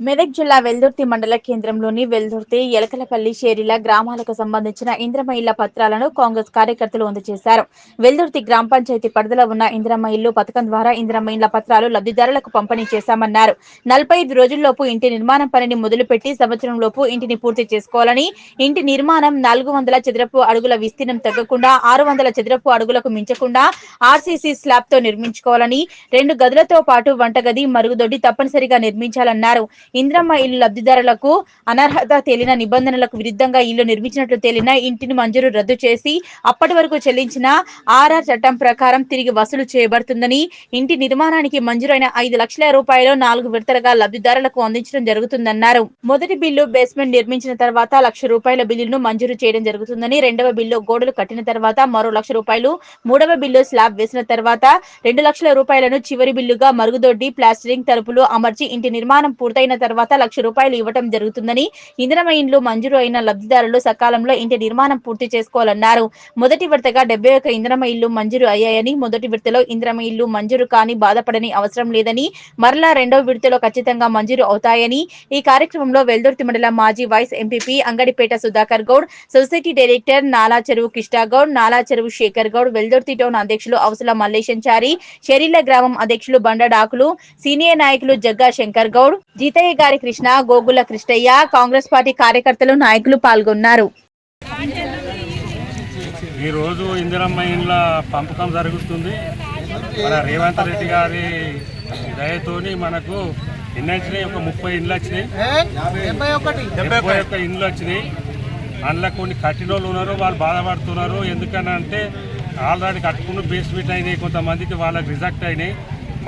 మెదక్ జిల్లా వెల్దుర్తి మండల కేంద్రంలోని వెల్దుర్తి, ఎలకలపల్లి, షేరిల గ్రామాలకు సంబంధించిన ఇంద్రమ్మ ఇళ్ల పత్రాలను కాంగ్రెస్ కార్యకర్తలు అందజేశారు. వెల్దుర్తి గ్రామ పంచాయతీ పరిధిలో ఉన్న ఇంద్రమ్మ ఇల్లు పథకం ద్వారా ఇంద్రమ్మ ఇళ్ల పత్రాలు లబ్ధిదారులకు పంపిణీ చేశామన్నారు. 45 రోజుల్లోపు ఇంటి నిర్మాణం పనిని మొదలుపెట్టి సంవత్సరంలోపు ఇంటిని పూర్తి చేసుకోవాలని, ఇంటి నిర్మాణం 400 చదరపు అడుగుల విస్తీర్ణం తగ్గకుండా 600 చదరపు అడుగులకు మించకుండా ఆర్సీసీ స్లాబ్ తో నిర్మించుకోవాలని, 2 గదులతో పాటు వంటగది, మరుగుదొడ్డి తప్పనిసరిగా నిర్మించాలన్నారు. ఇంద్రమ్మ ఇల్లు లబ్ధిదారులకు అనర్హత తేలిన నిబంధనలకు విరుద్ధంగా ఇల్లు నిర్మించినట్లు తేలిన ఇంటిని మంజూరు రద్దు చేసి అప్పటి వరకు చెల్లించిన ఆర్ఆర్ చట్టం ప్రకారం తిరిగి వసూలు చేయబడుతుందని, ఇంటి నిర్మాణానికి మంజూరైన 5 లక్షల రూపాయలు 4 విడతలుగా లబ్ధిదారులకు అందించడం జరుగుతుందన్నారు. మొదటి బిల్లు బేస్మెంట్ నిర్మించిన తర్వాత ₹1,00,000 బిల్లును మంజూరు చేయడం జరుగుతుందని, రెండవ బిల్లు గోడలు కట్టిన తర్వాత మరో ₹1,00,000, మూడవ బిల్లు స్లాబ్ వేసిన తర్వాత ₹2 లక్షల చివరి బిల్లుగా మరుగుదొడ్డి, ప్లాస్టరింగ్, తలుపులు అమర్చి ఇంటి నిర్మాణం పూర్తయిన తర్వాత ₹1,00,000 ఇవ్వడం జరుగుతుందని, ఇంద్రమ్మ ఇండ్లు మంజూరు అయిన లబ్ధిదారులు సకాలంలో ఇంటి నిర్మాణం పూర్తి చేసుకోవాలన్నారు. మొదటి విడతగా 71 ఇంద్రమ్మ ఇల్లు మంజూరు అయ్యాయని, మొదటి విడతలో ఇంద్రమ్మ ఇల్లు మంజూరు కాని బాధపడని అవసరం లేదని, మరలా రెండవ విడతలో ఖచ్చితంగా మంజూరు అవుతాయని ఈ కార్యక్రమంలో వెల్దుర్తి మండల మాజీ vice MPP Angadipeta Sudhakar Goud, society director Nala Cheruvu Kishtagoud, నాలా చెరువు శేఖర్ గౌడ్, వెల్దుర్తి టౌన్ అధ్యక్షులు అవసల మల్లేశంచారి, షెరిల్ల గ్రామం అధ్యక్షులు బండడాకులు, సీనియర్ నాయకులు జగ్గా శంకర్ గౌడ్, జీతయ్య గారి కృష్ణ, గోగుల కృష్ణయ్య, కాంగ్రెస్ పార్టీ కార్యకర్తలు, నాయకులు పాల్గొన్నారు. ఈ రోజు ఇందిరమ్మ ఇండ్ల పంపకం జరుగుతుంది. మన రేవంత్ రెడ్డి గారి దయతోని మనకు ఎన్ని వచ్చినాయి? ఒక 30 ఇండ్లు వచ్చినాయి, 71 ఇండ్లు వచ్చినాయి. అందులో కొన్ని కట్టినోళ్ళు ఉన్నారు, వాళ్ళు బాధపడుతున్నారు. ఎందుకనంటే ఆల్రెడీ కట్టుకుని బేస్మెంట్ అయినాయి, కొంతమందికి వాళ్ళకి రిజెక్ట్ అయినాయి.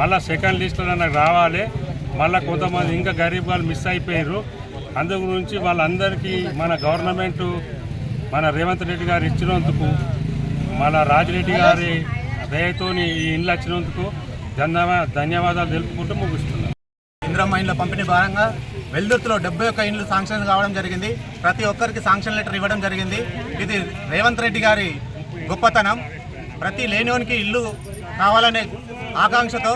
మళ్ళీ సెకండ్ లిస్ట్లో నాకు రావాలి. మళ్ళీ కొంతమంది ఇంకా గరీబ్ వాళ్ళు మిస్ అయిపోయారు. అందు గురించి వాళ్ళందరికీ మన గవర్నమెంట్ మన రేవంత్ రెడ్డి గారు ఇచ్చినందుకు, మన రాజిరెడ్డి గారి దయతోని ఈ ఇండ్లు వచ్చినందుకు ధన్యవాదాలు తెలుపుకుంటూ ముగిస్తున్నాం. ఇంద్రమ్మ ఇండ్ల పంపిణీ భాగంగా వెల్దుర్తిలో 71 ఇండ్లు శాంక్షన్ కావడం జరిగింది. ప్రతి ఒక్కరికి శాంక్షన్ లెటర్ ఇవ్వడం జరిగింది. ఇది రేవంత్ రెడ్డి గారి గొప్పతనం. ప్రతి లేనివానికి ఇల్లు కావాలనే ఆకాంక్షతో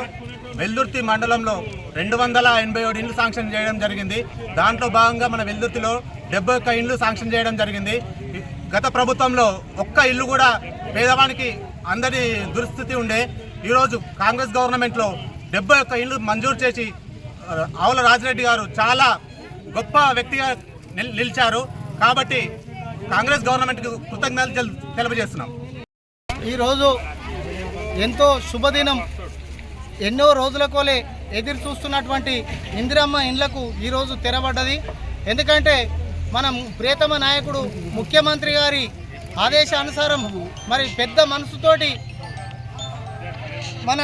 వెల్దుర్తి మండలంలో 287 ఇండ్లు శాంక్షన్ చేయడం జరిగింది. దాంట్లో భాగంగా మన వెల్దుర్తిలో 71 ఇండ్లు శాంక్షన్ చేయడం జరిగింది. గత ప్రభుత్వంలో ఒక్క ఇల్లు కూడా పేదవానికి అందరి దుస్థితి ఉండే. ఈరోజు కాంగ్రెస్ గవర్నమెంట్లో 71 ఇండ్లు మంజూరు చేసి ఆవుల రాజిరెడ్డి గారు చాలా గొప్ప వ్యక్తిగా నిలిచారు. కాబట్టి కాంగ్రెస్ గవర్నమెంట్కి కృతజ్ఞతలు తెలియజేస్తున్నాం. ఈరోజు ఎంతో శుభదినం. ఎన్నో రోజుల కోలే ఎదురు చూస్తున్నటువంటి ఇందిరమ్మ ఇండ్లకు ఈరోజు తెరబడ్డది. ఎందుకంటే మనం ప్రియతమ నాయకుడు ముఖ్యమంత్రి గారి ఆదేశానుసారం మరి పెద్ద మనసుతోటి మన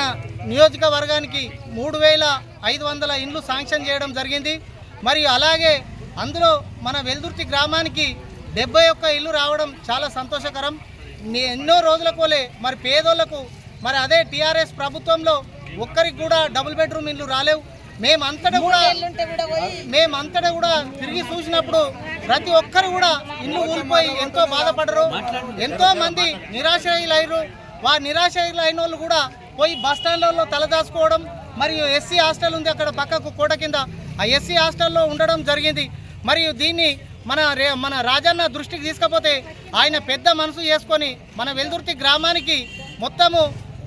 నియోజకవర్గానికి 3,500 ఇండ్లు శాంక్షన్ చేయడం జరిగింది. మరి అలాగే అందులో మన వెల్దుర్తి గ్రామానికి 71 ఇల్లు రావడం చాలా సంతోషకరం. ఎన్నో రోజుల కోలే మరి పేదోళ్లకు మరి అదే టీఆర్ఎస్ ప్రభుత్వంలో ఒక్కరికి కూడా డబుల్ బెడ్రూమ్ ఇల్లు రాలేవు. మేమంతటా కూడా తిరిగి చూసినప్పుడు ప్రతి ఒక్కరు కూడా ఇల్లు ఊలిపోయి ఎంతో బాధపడరు. ఎంతో మంది నిరాశ్రయులయ్యారు. వారి నిరాశ్రయులైన వాళ్ళు కూడా పోయి బస్టాండ్లలో తలదాచుకోవడం, మరియు ఎస్సీ హాస్టల్ ఉంది అక్కడ పక్కకు కోట కింద, ఆ ఎస్సీ హాస్టల్లో ఉండడం జరిగింది. మరియు దీన్ని మన రాజన్న దృష్టికి తీసుకపోతే ఆయన పెద్ద మనసు చేసుకొని మన వెల్దుర్తి గ్రామానికి మొత్తము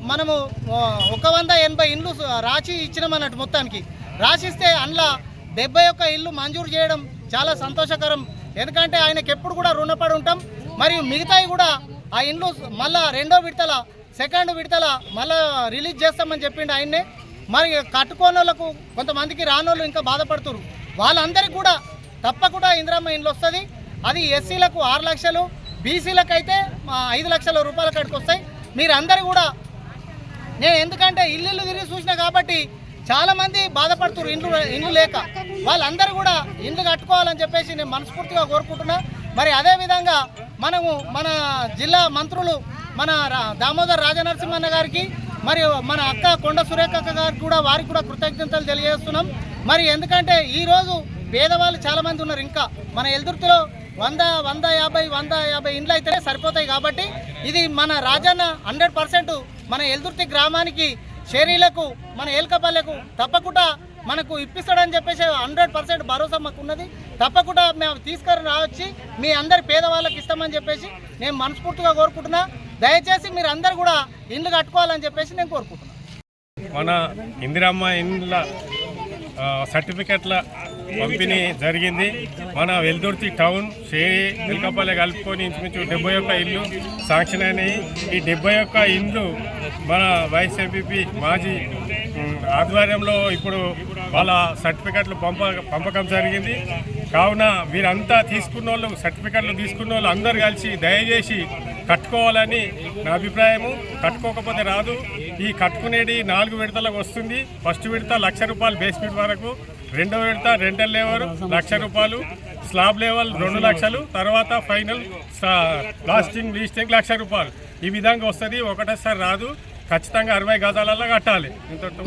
మనము 180 ఇండ్లు రాసి ఇచ్చినామన్నట్టు. మొత్తానికి రాసిస్తే అందులో 71 ఇల్లు మంజూరు చేయడం చాలా సంతోషకరం. ఎందుకంటే ఆయనకి ఎప్పుడు కూడా రుణపడి ఉంటాం. మరియు మిగతాయి కూడా ఆ ఇండ్లు మళ్ళా రెండో విడతల సెకండ్ విడతల మళ్ళా రిలీజ్ చేస్తామని చెప్పిండు ఆయన్నే. మరి కట్టుకోని వాళ్ళకు కొంతమందికి రానోళ్ళు ఇంకా బాధపడుతున్నారు. వాళ్ళందరికీ కూడా తప్పకుండా ఇందిరమ్మ ఇండ్లు వస్తుంది. అది ఎస్సీలకు 6 లక్షలు, బీసీలకు అయితే 5 లక్షల రూపాయల కాడికి వస్తాయి. మీరందరూ కూడా నేను ఎందుకంటే ఇల్లు తిరిగి చూసినా కాబట్టి చాలామంది బాధపడుతున్నారు ఇండ్లు లేక. వాళ్ళందరూ కూడా ఇండ్లు కట్టుకోవాలని చెప్పేసి నేను మనస్ఫూర్తిగా కోరుకుంటున్నా. మరి అదేవిధంగా మనము మన జిల్లా మంత్రులు మన దామోదర్ రాజనరసింహన్న గారికి మరియు మన అక్క కొండ సురేఖ గారికి కూడా వారికి కూడా కృతజ్ఞతలు తెలియజేస్తున్నాం. మరి ఎందుకంటే ఈరోజు పేదవాళ్ళు చాలామంది ఉన్నారు. ఇంకా మన వెల్దుర్తిలో 150 ఇండ్లు అయితే సరిపోతాయి. కాబట్టి ఇది మన రాజన్న 100% మన వెల్దుర్తి గ్రామానికి, షేరీలకు, మన ఏల్కపల్లెకు తప్పకుండా మనకు ఇప్పిస్తాడని చెప్పేసి 100% భరోసా మాకు ఉన్నది. తప్పకుండా మేము తీసుకొని రావచ్చి మీ అందరి పేదవాళ్ళకి ఇస్తామని చెప్పేసి నేను మనస్ఫూర్తిగా కోరుకుంటున్నా. దయచేసి మీరు అందరు కూడా ఇండ్లు కట్టుకోవాలని చెప్పేసి నేను కోరుకుంటున్నాను. మన ఇందిరమ్మ ఇండ్ల సర్టిఫికెట్ల పంపిణీ జరిగింది. మన వెల్దుర్తి టౌన్ షేరి వెల్కపల్లి కలుపుకొని ఇంచుమించు 71 ఇళ్ళు శాంక్షన్ అయినాయి. ఈ 71 ఇండ్లు మన వైస్ ఎంపీపీ మాజీ ఆధ్వర్యంలో ఇప్పుడు వాళ్ళ సర్టిఫికెట్లు పంపకం జరిగింది. కావున వీరంతా తీసుకున్న వాళ్ళు సర్టిఫికెట్లు తీసుకున్న వాళ్ళు అందరూ కలిసి దయచేసి కట్టుకోవాలని నా అభిప్రాయము. కట్టుకోకపోతే రాదు. ఈ కట్టుకునేది 4 విడతలకు వస్తుంది. ఫస్ట్ విడత ₹1,00,000 బేస్మెంట్ వరకు, రెండో విడత రెంటల్ లెవెల్ ₹1,00,000, స్లాబ్ లెవెల్ 2 లక్షలు, తర్వాత ఫైనల్ ప్లాస్టింగ్ లీస్టింగ్ ₹1,00,000. ఈ విధంగా వస్తుంది. ఒకటేసారి రాదు. ఖచ్చితంగా 60 గజాలలో కట్టాలి. ఇంతటితో